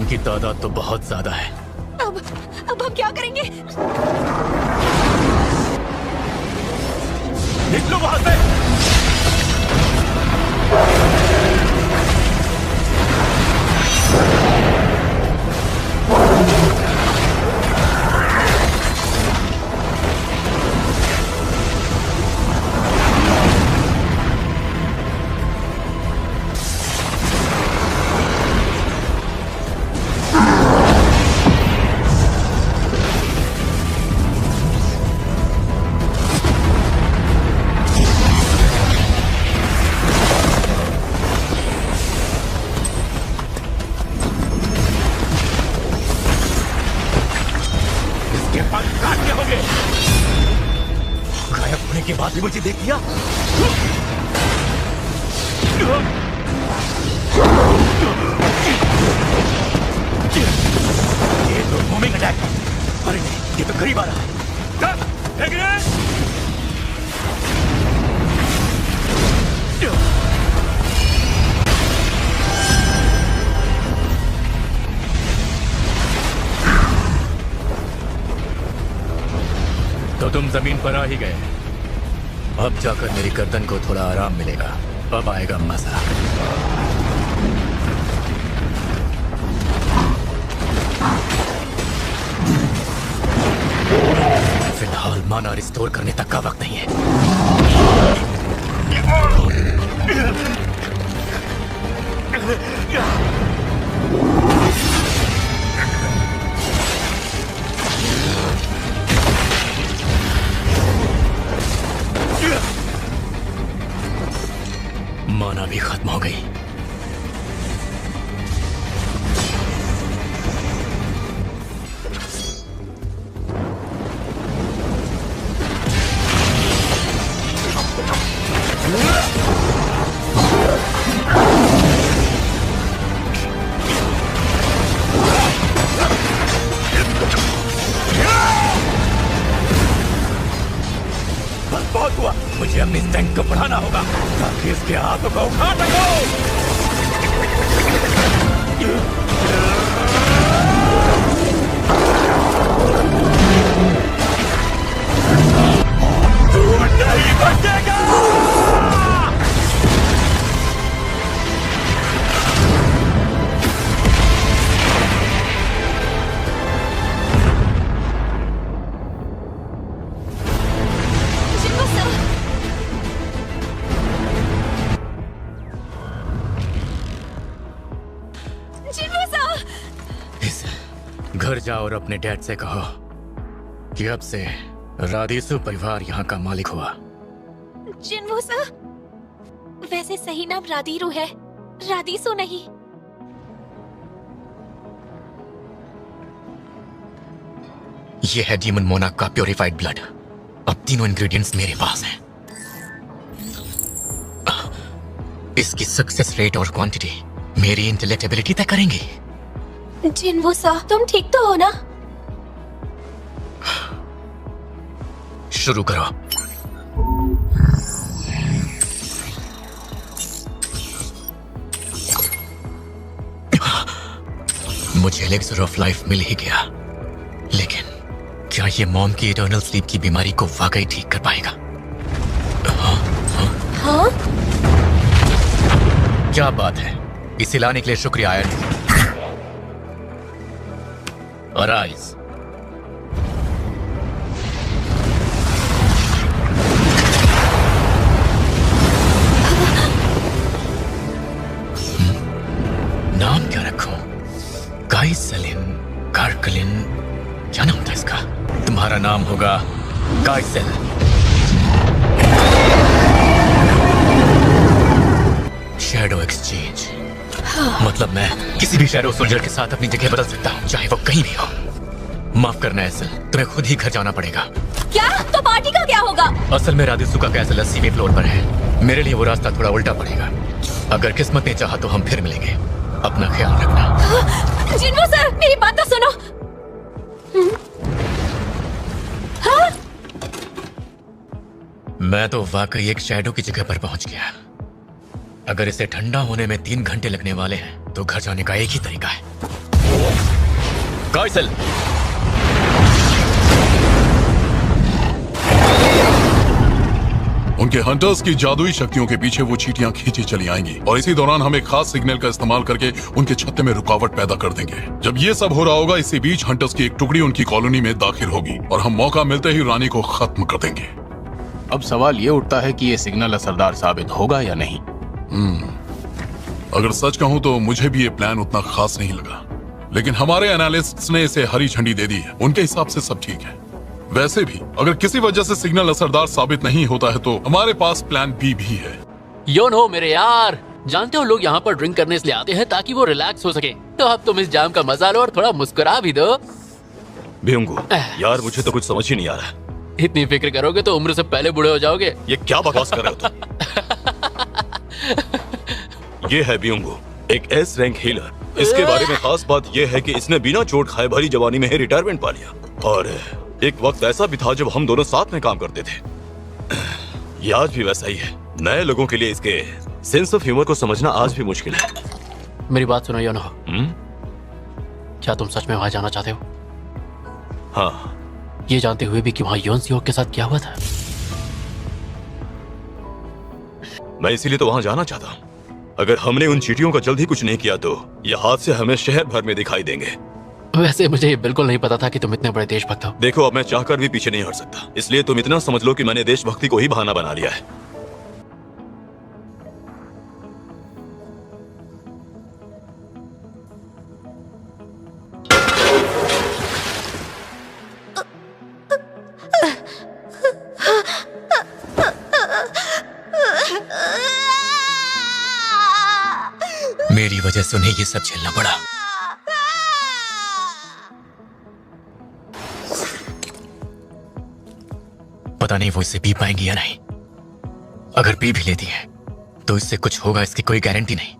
इनकी तादाद तो बहुत ज्यादा है। अब हम क्या करेंगे? निकलो वहां से। के बाद भी मुझे देख लिया। ये तो मूविंग अटैक है। अरे नहीं, ये तो करीब आ रहा है। तो तुम जमीन पर आ ही गए। अब जाकर मेरी गर्दन को थोड़ा आराम मिलेगा। अब आएगा मजा। फिलहाल माना रिस्टोर करने तक का वक्त नहीं है। माना भी खत्म हो गई। बस बहुत हुआ। मुझे अपनी स्ट्रेंथ को बढ़ाना होगा ताकि इसके हाथों को उखाड़ सकूं। तू नहीं बचेगा। घर जाओ और अपने डैड से कहो कि अब से राधीसु परिवार यहाँ का मालिक हुआ। जिन्वो सर, वैसे सही नाम राधीरू है, राधीसु नहीं। ये है डीमन मोनाक का प्योरिफाइड ब्लड। अब तीनों इंग्रेडिएंट्स मेरे पास हैं। इसकी सक्सेस रेट और क्वांटिटी मेरी इंटेलेक्ट एबिलिटी तय करेंगी। जिन्वो सर, तुम ठीक तो हो ना? शुरू करो। मुझे एलिक्सर ऑफ लाइफ मिल ही गया, लेकिन क्या ये मॉम की इटर्नल स्लीप की बीमारी को वाकई ठीक कर पाएगा? हाँ? क्या बात है। इसे लाने के लिए शुक्रिया आयन। Arise. नाम क्या रखूं? गाइसेलिन, कार्कलिन, क्या नाम था इसका? तुम्हारा नाम होगा गाइसेल। Shadow exchange. मतलब मैं किसी भी शैडो सोल्जर के साथ अपनी जगह बदल सकता हूँ, चाहे वो कहीं भी हो। माफ करना एसल, तुम्हें खुद ही घर जाना पड़ेगा। क्या? तो पार्टी का क्या होगा? असल में राधीसु का कैसल 80वें फ्लोर पर है। मेरे लिए वो रास्ता थोड़ा उल्टा पड़ेगा। अगर किस्मत ने चाहा तो हम फिर मिलेंगे। अपना ख्याल रखना। जिन्वो सर, मेरी बात तो सुनो। हाँ? मैं तो वाकई एक शैडो की जगह पर पहुंच गया। अगर इसे ठंडा होने में 3 घंटे लगने वाले हैं तो घर जाने का एक ही तरीका है। काइसल, उनके हंटर्स की जादुई शक्तियों के पीछे वो चींटियां खींची चली आएंगी और इसी दौरान हम एक खास सिग्नल का इस्तेमाल करके उनके छत्ते में रुकावट पैदा कर देंगे। जब ये सब हो रहा होगा, इसी बीच हंटर्स की एक टुकड़ी उनकी कॉलोनी में दाखिल होगी और हम मौका मिलते ही रानी को खत्म कर देंगे। अब सवाल ये उठता है कि ये सिग्नल असरदार साबित होगा या नहीं। अगर सच कहूं तो मुझे भी ये प्लान उतना खास नहीं लगा, लेकिन हमारे एनालिस्ट्स ने इसे हरी झंडी दे दी है। उनके हिसाब से सब ठीक है। वैसे भी अगर किसी वजह से सिग्नल असरदार साबित नहीं होता है तो हमारे पास प्लान बी भी है। योन हो मेरे यार, जानते हो लोग यहाँ पर ड्रिंक करने इसलिए आते हैं ताकि वो रिलैक्स हो सके। तो अब तुम इस जाम का मजा लो और थोड़ा मुस्कुरा भी दो। बेउंगू, यार मुझे तो कुछ समझ ही नहीं आ रहा। इतनी फिक्र करोगे तो उम्र से पहले बूढ़े हो जाओगे। ये क्या बकवास कर रहे हो तुम? ये है बेउंगू, एक एस रैंक हीलर। इसके बारे में खास बात यह है कि इसने बिना चोट खाए भरी जवानी में ही रिटायरमेंट पा लिया। और एक वक्त ऐसा भी था जब हम दोनों साथ में काम करते थे। ये आज भी वैसा ही है। नए लोगों के लिए इसके सेंस ऑफ ह्यूमर को समझना आज भी मुश्किल है। मेरी बात सुनो योन हो, क्या तुम सच में वहां जाना चाहते हो? हाँ, ये जानते हुए भी कि वहां योन सियोक के साथ क्या हुआ था। मैं इसीलिए तो वहां जाना चाहता हूँ। अगर हमने उन चींटियों का जल्द ही कुछ नहीं किया तो ये हादसे हमें शहर भर में दिखाई देंगे। वैसे मुझे ये बिल्कुल नहीं पता था कि तुम इतने बड़े देशभक्त हो। देखो, अब मैं चाहकर भी पीछे नहीं हट सकता, इसलिए तुम इतना समझ लो कि मैंने देशभक्ति को ही बहाना बना लिया है। मेरी वजह से उन्हें ये सब झेलना पड़ा। पता नहीं वो इसे पी पाएंगी या नहीं। अगर पी भी लेती है तो इससे कुछ होगा, इसकी कोई गारंटी नहीं।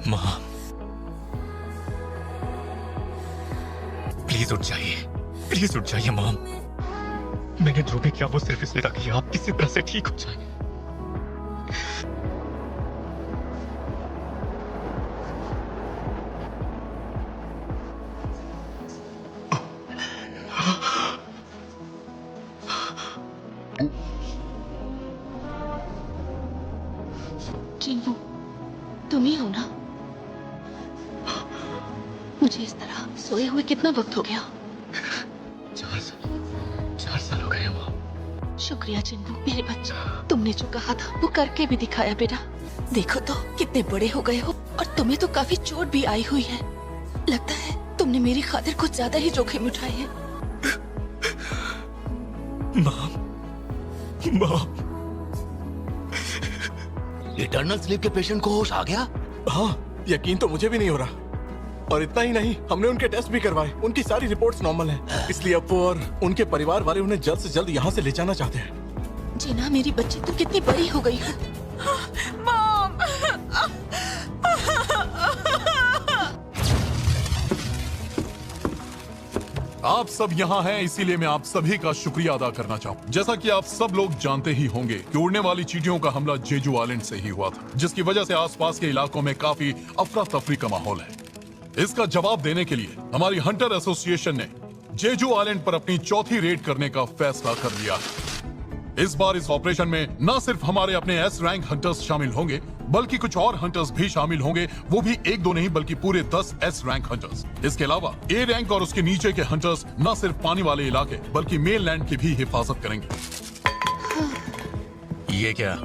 मां, प्लीज उठ जाइए, प्लीज उठ जाइए मां। मैंने जो भी किया वो सिर्फ इसलिए था कि आप किसी तरह से ठीक हो जाए। चिन्नू, तुम ही हो ना? मुझे इस तरह सोए हुए कितना वक्त हो गया? 4 साल हो गए मां। शुक्रिया चिन्नू, मेरे बच्चे। तुमने जो कहा था वो करके भी दिखाया बेटा। देखो तो कितने बड़े हो गए हो और तुम्हें तो काफी चोट भी आई हुई है। लगता है तुमने मेरी खातिर कुछ ज्यादा ही जोखिम उठाए हैं। मां, मां। इटर्नल स्लीप के पेशेंट को होश आ गया? हाँ, यकीन तो मुझे भी नहीं हो रहा। और इतना ही नहीं, हमने उनके टेस्ट भी करवाए, उनकी सारी रिपोर्ट्स नॉर्मल हैं। इसलिए अब वो और उनके परिवार वाले उन्हें जल्द से जल्द यहाँ से ले जाना चाहते हैं। जीना मेरी बच्ची, तुम कितनी बड़ी हो गई हो। आप सब यहाँ हैं, इसीलिए मैं आप सभी का शुक्रिया अदा करना चाहूँ। जैसा कि आप सब लोग जानते ही होंगे कि उड़ने वाली चींटियों का हमला जेजू आइलैंड से ही हुआ था, जिसकी वजह से आसपास के इलाकों में काफी अफरा तफरी का माहौल है। इसका जवाब देने के लिए हमारी हंटर एसोसिएशन ने जेजू आइलैंड पर अपनी चौथी रेड करने का फैसला कर लिया है। इस बार इस ऑपरेशन में न सिर्फ हमारे अपने एस रैंक हंटर्स शामिल होंगे, बल्कि कुछ और हंटर्स भी शामिल होंगे। वो भी 1-2 नहीं बल्कि पूरे 10 एस रैंक हंटर्स। इसके अलावा ए रैंक और उसके नीचे के हंटर्स न सिर्फ पानी वाले इलाके बल्कि मेन लैंड की भी हिफाजत करेंगे। ये क्या,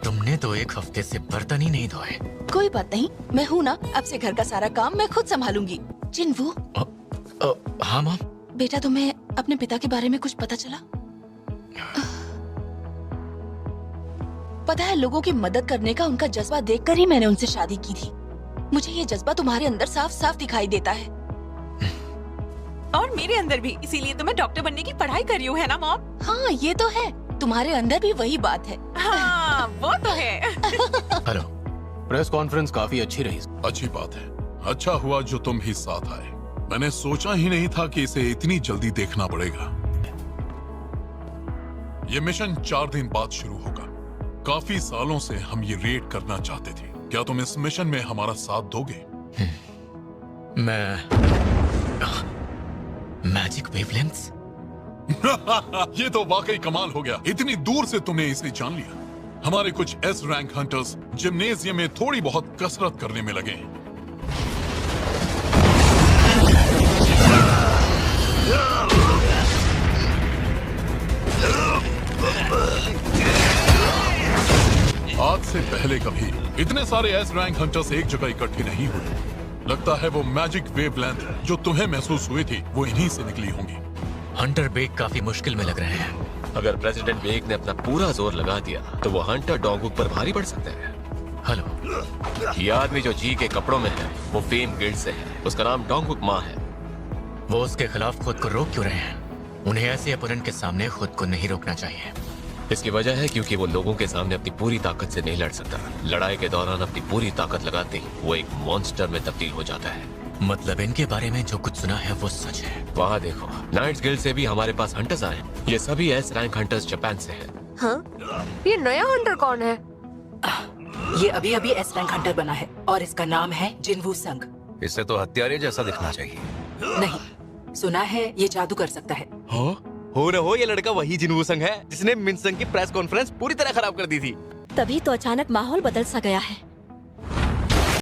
तुमने तो 1 हफ्ते से बर्तन ही नहीं धोए। कोई बात नहीं, मैं हूँ ना, अब से घर का सारा काम मैं खुद संभालूंगी। चिन्नू, हाँ मां। बेटा तुम्हें अपने पिता के बारे में कुछ पता चला? पता है, लोगों की मदद करने का उनका जज्बा देखकर ही मैंने उनसे शादी की थी। मुझे ये जज्बा तुम्हारे अंदर साफ साफ दिखाई देता है। और मेरे अंदर भी, इसीलिए तो मैं डॉक्टर बनने की पढ़ाई कर रही हूँ, है ना मॉम? हाँ ये तो है, तुम्हारे अंदर भी वही बात है। हाँ वो तो है। हेलो। प्रेस कॉन्फ्रेंस काफी अच्छी रही। अच्छी बात है, अच्छा हुआ जो तुम ही साथ आए। मैंने सोचा ही नहीं था कि इसे इतनी जल्दी देखना पड़ेगा। ये मिशन 4 दिन बाद शुरू होगा। काफी सालों से हम ये रेड करना चाहते थे। क्या तुम इस मिशन में हमारा साथ दोगे? Magic wavelengths? ये तो वाकई कमाल हो गया। इतनी दूर से तुमने इसे जान लिया। हमारे कुछ एस रैंक हंटर्स जिम्नेजियम में थोड़ी बहुत कसरत करने में लगे हैं। आज से पहले कभी इतने सारे एस रैंक हंटर्स एक जगह इकट्ठे नहीं हुए। लगता है वो मैजिक वेवलेंथ जो तुम्हें महसूस हुई थी वो इन्हीं से निकली होंगी। हंटर बेग काफी मुश्किल में लग रहे हैं। अगर प्रेसिडेंट बेग ने अपना पूरा जोर लगा दिया तो वो हंटर डॉगहुक पर भारी पड़ सकते हैं। हेलो। ये आदमी जो जी के कपड़ों में है वो फेम गिल्ड से है। उसका नाम डॉगहुक मा है। वो उसके खिलाफ खुद को रोक क्यों रहे हैं? उन्हें ऐसे अपोनेंट के सामने खुद को नहीं रोकना चाहिए। इसकी वजह है क्योंकि वो लोगों के सामने अपनी पूरी ताकत से नहीं लड़ सकता। लड़ाई के दौरान अपनी पूरी ताकत लगाते ही वो एक मॉन्स्टर में तब्दील हो जाता है। मतलब इनके बारे में जो कुछ सुना है वो सच है। वहाँ देखो, नाइट्स गिल्ड से भी हमारे पास हंटर्स आए। ये सभी एस रैंक हंटर्स जापान से हैं। हाँ? ये नया हंटर कौन है? ये अभी अभी एस रैंक हंटर बना है और इसका नाम है जिनवू संग। इसे तो हत्यारे जैसा दिखना चाहिए। नहीं, सुना है ये जादू कर सकता है। हो न हो ये लड़का वही जिनवू संग है जिसने मिनसंग की प्रेस कॉन्फ्रेंस पूरी तरह खराब कर दी थी। तभी तो अचानक माहौल बदल सा गया है।